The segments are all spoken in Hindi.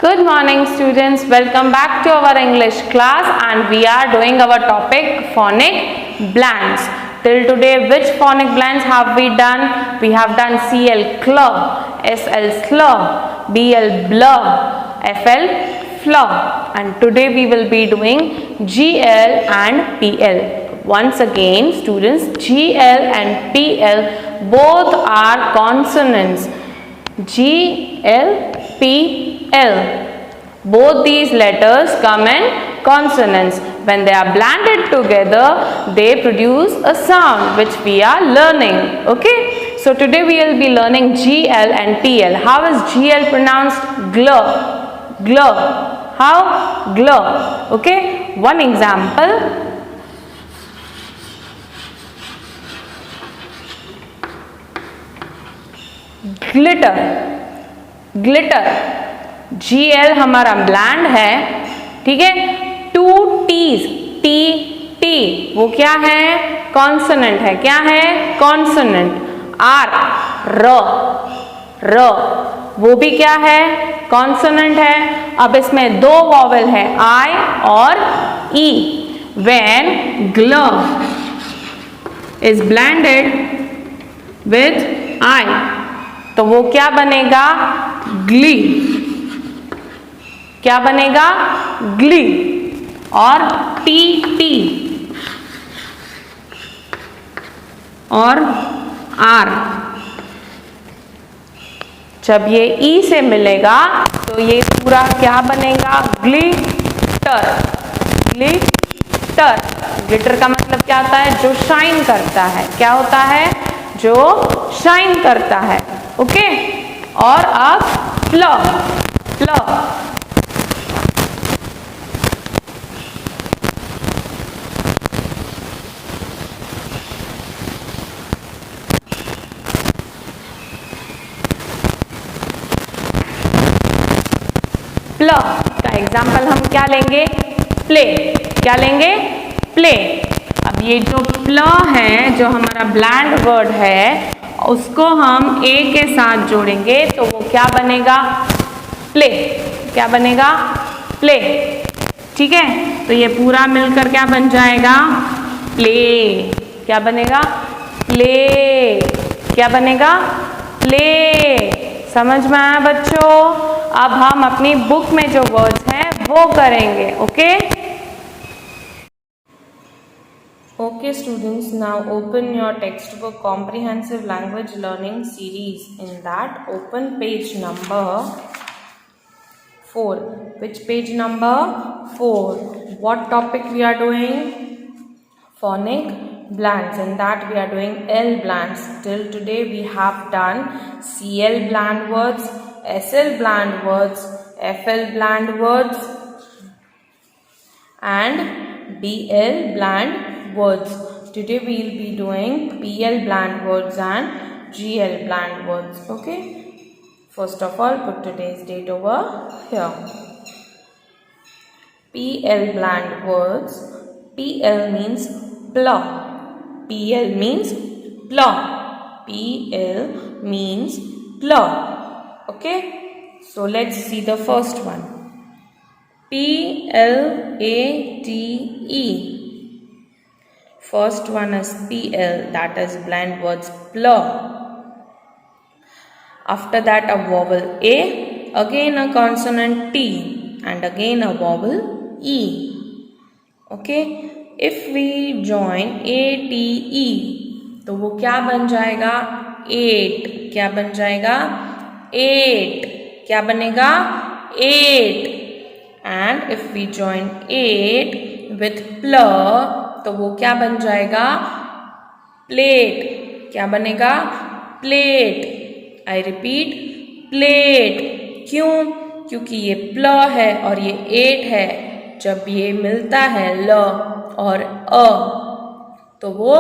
Good morning students, welcome back to our English class and we are doing our topic phonic blends. Till today which phonic blends have we done? We have done CL club, SL slur, BL blur, FL flur, and today we will be doing GL and PL. Once again students, GL and PL both are consonants. GL, PL. Both these letters come in consonants. When they are blended together, they produce a sound which we are learning. Okay. So today we will be learning GL and PL. How is GL pronounced? Glur. Glur. How? Glur. Okay. One example. Glitter. Glitter GL हमारा ब्लैंड है, ठीक है. टू टीज, टी टी वो क्या है? कॉन्सोनेंट है. क्या है? कॉन्सोनेंट. आर र र वो भी क्या है? कॉन्सोनेंट है. अब इसमें दो वॉवेल है, आई और E. When glove is blended with I तो वो क्या बनेगा? ग्ली. क्या बनेगा? ग्ली. और टी टी और आर जब ये ई से मिलेगा तो ये पूरा क्या बनेगा? ग्लिटर. ग्लिटर. ग्लिटर का मतलब क्या होता है? जो शाइन करता है. क्या होता है? जो शाइन करता है. ओके. और अब फ्लर. फ्लर. फ्लर का एग्जाम्पल हम क्या लेंगे? प्ले. क्या लेंगे? प्ले. अब ये जो फ्लर है, जो हमारा ब्लैंड वर्ड है, उसको हम ए के साथ जोड़ेंगे तो वो क्या बनेगा? प्ले. क्या बनेगा? प्ले. ठीक है. तो ये पूरा मिलकर क्या बन जाएगा? प्ले. क्या बनेगा? प्ले. क्या बनेगा? प्ले. समझ में आया बच्चों? अब हम अपनी बुक में जो वर्ड्स हैं वो करेंगे. Okay. Okay students, now open your textbook Comprehensive Language Learning Series. In that, open page number 4. Which page number? 4. What topic we are doing? Phonic blends. In that we are doing L blends. Till today we have done CL blend words, SL blend words, FL blend words and BL blend words. Today we will be doing PL blend words and GL blend words. Okay. First of all, put today's date over here. PL blend words. PL means plur. PL means plur. PL means plur. Okay. So let's see the first one. PLATE. First one is PL, that is blend words plur. After that a vowel A, again a consonant T and again a vowel E. Okay. If we join ATE तो वो क्या बन जाएगा? 8. क्या बन जाएगा? 8. क्या बनेगा? 8. And if we join 8 with plur तो वो क्या बन जाएगा? प्लेट. क्या बनेगा? प्लेट. I repeat, plate. क्यों? क्योंकि ये प्ल है और ये 8 है. जब ये मिलता है ल और अ तो वो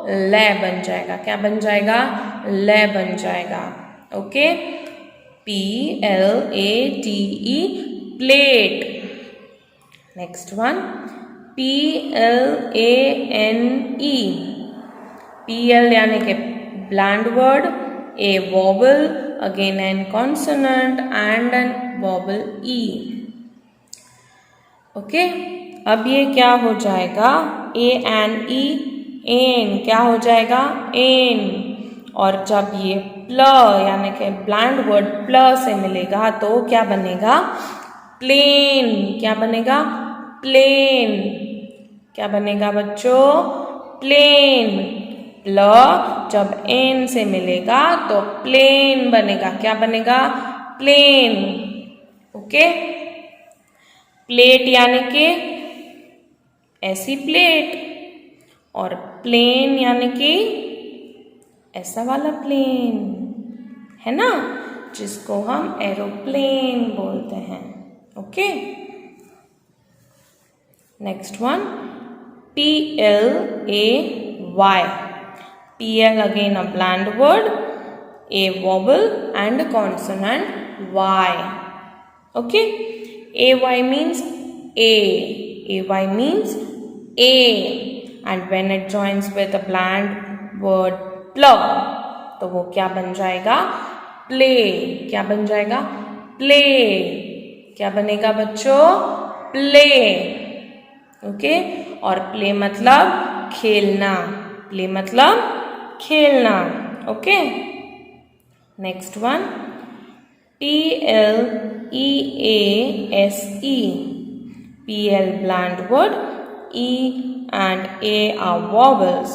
ल बन जाएगा. क्या बन जाएगा? ल बन जाएगा. Okay. PLATE plate. Next one PLANE. PL यानी कि blend word, a vowel, again an consonant and an vowel E. Okay, अब ये क्या हो जाएगा, ए एन ई, एन क्या हो जाएगा, एन। और जब ये प्ल यानी कि ब्लैंड वर्ड प्ल से मिलेगा तो क्या बनेगा, प्लेन। क्या बनेगा, प्लेन। क्या बनेगा बच्चों, प्लेन। प्ल जब एन से मिलेगा तो प्लेन बनेगा। क्या बनेगा, प्लेन। ओके, प्लेट यानी कि ऐसी प्लेट, और प्लेन यानी कि ऐसा वाला प्लेन, है ना, जिसको हम एरोप्लेन बोलते हैं। Okay, next one, PLAY। PL again a bland word, a vowel and consonant Y. Okay, AY means A. AY means A, and when it joins with a bland word pl, तो वो क्या बन जाएगा, प्ले। क्या बन जाएगा, प्ले। क्या बनेगा बच्चों, प्ले। ओके, और प्ले मतलब खेलना, प्ले मतलब खेलना। Okay, next one, PLEASE। PL bland word, E and A are vowels,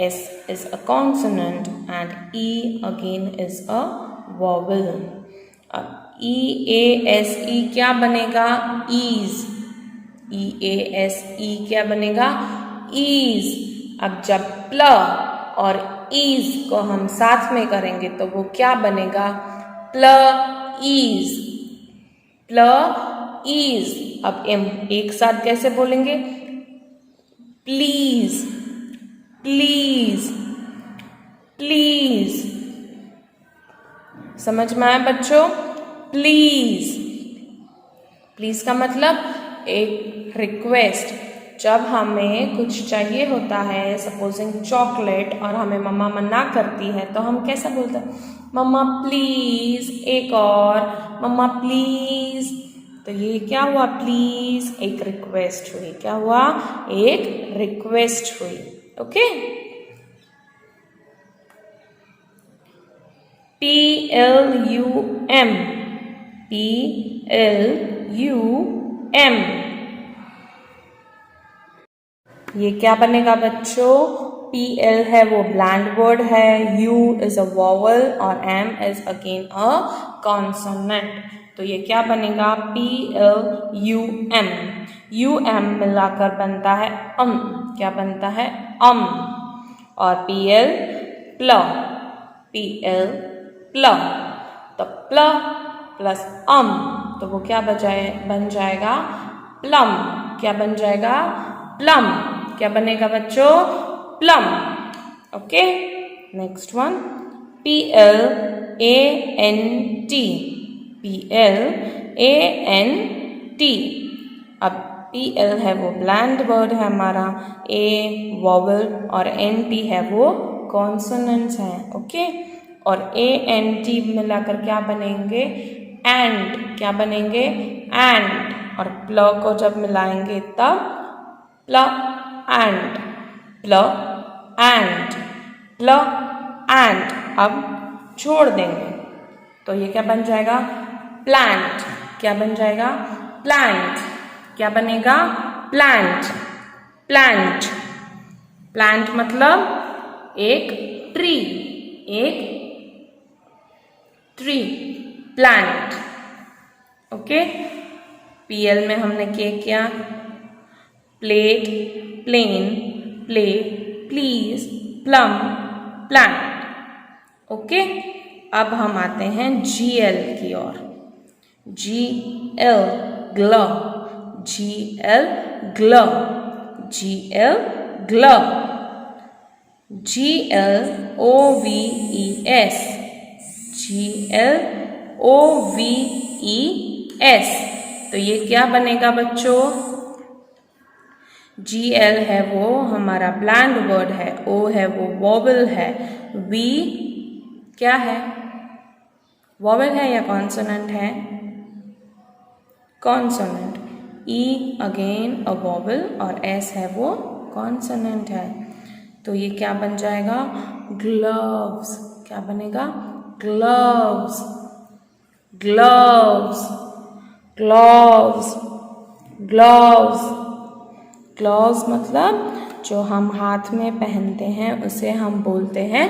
S is a consonant and E again is a vowel. EASE क्या बनेगा, ease। EASE क्या बनेगा, ease। अब जब प्ल और ईज को हम साथ में करेंगे तो वो क्या बनेगा, प्ल ईज। प्ल ईज। अब एक साथ कैसे बोलेंगे, प्लीज, प्लीज, प्लीज। समझ में आया बच्चों, प्लीज। प्लीज का मतलब एक रिक्वेस्ट। जब हमें कुछ चाहिए होता है, सपोजिंग चॉकलेट, और हमें मम्मा मना करती है तो हम कैसा बोलते हैं, मम्मा प्लीज एक और, मम्मा प्लीज। तो ये क्या हुआ, प्लीज एक रिक्वेस्ट हुई। क्या हुआ, एक रिक्वेस्ट हुई। Okay, PLUM। PLUM ये क्या बनेगा बच्चों, PL है वो ब्लैंड वर्ड है, U इज अ वॉवल और M is again a consonant. तो ये क्या बनेगा, PLUM। UM मिलाकर बनता है क्या बनता है, और PL प्ल, PL प्ल। तो प्ल प्लस तो वो क्या बन जाएगा, प्लम। क्या बन जाएगा, प्लम। क्या बनेगा बच्चों, plum. Okay, next one, PLANT। PLANT। अब PL है वो ब्लैंड वर्ड है हमारा, A वॉवल और NT है वो कॉन्सोनेंट्स हैं। ओके, और ANT मिलाकर क्या बनेंगे, एंड। क्या बनेंगे, एंड। और प्ल को जब मिलाएंगे तब प्ल एंड, प्ल एंड, प्ल एंड। अब छोड़ देंगे तो ये क्या बन जाएगा, प्लांट। क्या बन जाएगा, प्लांट। क्या बनेगा, प्लांट। प्लांट। प्लांट मतलब एक ट्री, एक ट्री, प्लांट। ओके, PL में हमने किया plate, plane, play, please, plum, plant. Okay, अब हम आते हैं GL की ओर। GL ग्ल, GL ग्ल, GL ग्ल, GLOVES, GLOVES। तो ये क्या बनेगा बच्चों, GL है वो हमारा ब्लैंड वर्ड है, O है वो वॉवल है, V क्या है, वॉवल है या कॉन्सोनेंट है, consonant. E again a vowel और एस है वो कॉन्सोनेंट है, तो ये क्या बन जाएगा? ग्लव्स। क्या बनेगा? Gloves, gloves, gloves, gloves. Gloves मतलब जो हम हाथ में पहनते हैं उसे हम बोलते हैं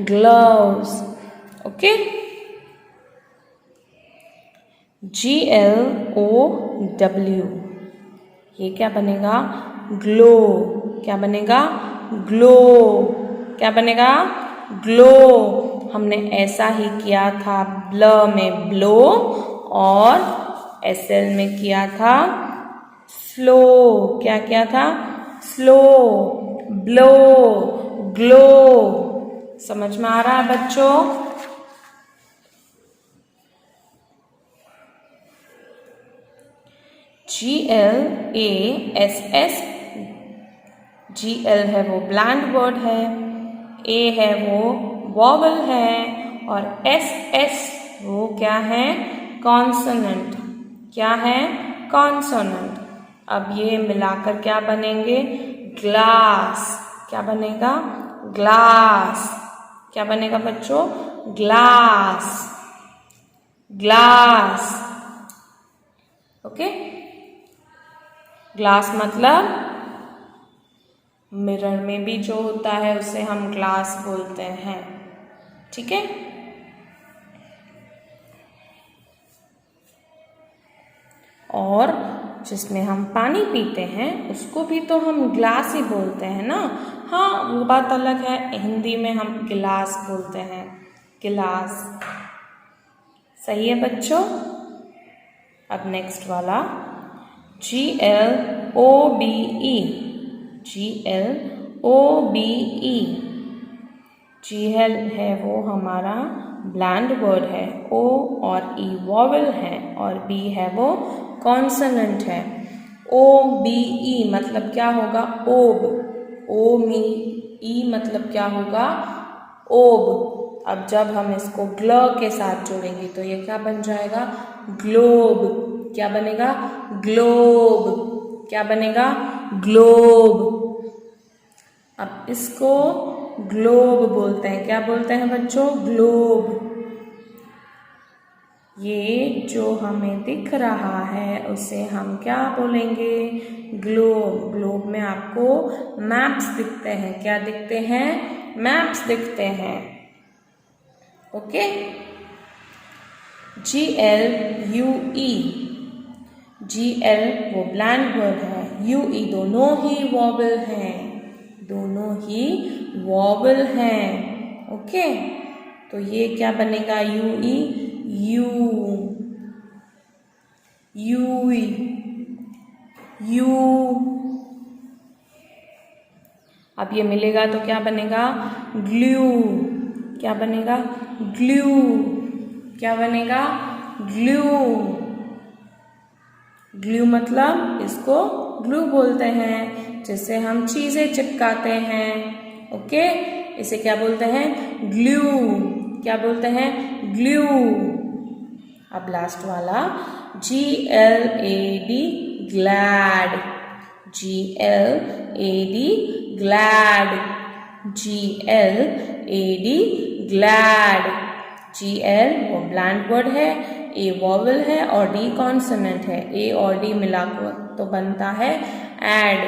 ग्लव्स। ओके। GLOW, ये क्या बनेगा? ग्लो। क्या बनेगा? ग्लो। क्या बनेगा? ग्लो। हमने ऐसा ही किया था ब्ल में ब्लो और SL में किया था स्लो। क्या किया था? Slow, blow, glow. समझ में आ रहा है बच्चों? GLASS, GL है वो ब्लैंड वर्ड है, A है वो वॉवल है और SS वो क्या है? कॉन्सोनेंट। क्या है? कॉन्सोनेंट। अब ये मिलाकर क्या बनेंगे? ग्लास। क्या बनेगा? ग्लास। क्या बनेगा बच्चों? Glass, glass. ओके। ग्लास मतलब मिरर में भी जो होता है उसे हम ग्लास बोलते हैं। ठीक है। और जिसमें हम पानी पीते हैं उसको भी तो हम ग्लास ही बोलते हैं ना। हाँ, वो बात अलग है, हिंदी में हम गिलास बोलते हैं। गिलास। सही है बच्चों। अब नेक्स्ट वाला GLOBE, GLOBE। GL है वो हमारा ब्लैंड वर्ड है, O और E वॉवल है और B है वो कॉन्सोनेंट है। OBE मतलब क्या होगा? ओब। O में E मतलब क्या होगा? ओब। अब जब हम इसको ग्ल के साथ जोड़ेंगे तो ये क्या बन जाएगा? ग्लोब। क्या बनेगा? ग्लोब। क्या बनेगा? ग्लोब। अब इसको ग्लोब बोलते हैं। क्या बोलते हैं बच्चों? ग्लोब। ये जो हमें दिख रहा है उसे हम क्या बोलेंगे? ग्लोब। ग्लोब में आपको मैप्स दिखते हैं। क्या दिखते हैं? मैप्स दिखते हैं। ओके। GLUE, GL वो ब्लैंड वर्ड है, UE दोनों ही वॉवल हैं, दोनों ही वॉवल हैं। ओके। तो ये क्या बनेगा? UE, you, you, you. अब ये मिलेगा तो क्या बनेगा? ग्लू। क्या बनेगा? ग्लू। क्या बनेगा? ग्लू। ग्लू मतलब इसको ग्लू बोलते हैं, जिससे हम चीजें चिपकाते हैं। ओके। इसे क्या बोलते हैं? ग्लू। क्या बोलते हैं? ग्लू। अब लास्ट वाला GLAD, glad. GLAD, glad. GLAD, glad. GL वो ब्लैंड वर्ड है, A वॉवल है और D कॉन्सोनेंट है। A और D मिलाकर तो बनता है एड।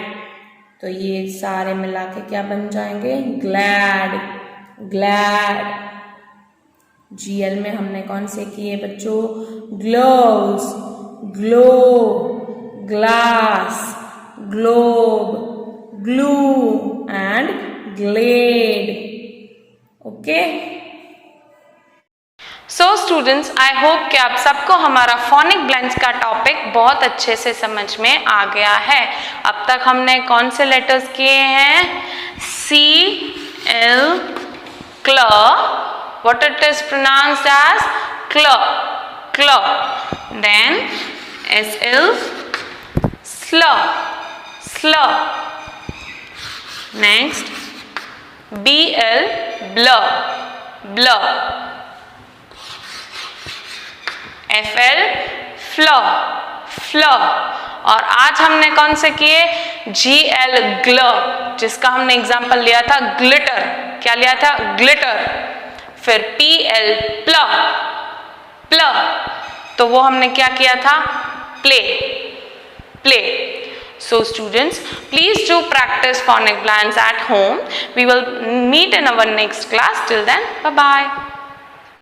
तो ये सारे मिला के क्या बन जाएंगे? Glad, glad. GL में हमने कौन से किए बच्चों? Gloves, glow, glass, globe, glue and glade. Okay. So students, I hope कि आप सबको हमारा फोनिक ब्लेंड्स का टॉपिक बहुत अच्छे से समझ में आ गया है। अब तक हमने कौन से लेटर्स किए हैं? CL, क्ल, what it is pronounced as क्ल, क्ल. Then SL, sl, sl. Next BL, bl, bl. FL, fl, फ्ल, और आज हमने कौन से किए, GL ग्ल, जिसका हमने एग्जाम्पल लिया था ग्लिटर, क्या लिया था, ग्लिटर। फिर PL प्ल, प्ल, तो वो हमने क्या किया था, play, play. So students, please do practice phonic plans at home. We will meet in our next class. Till then, bye bye.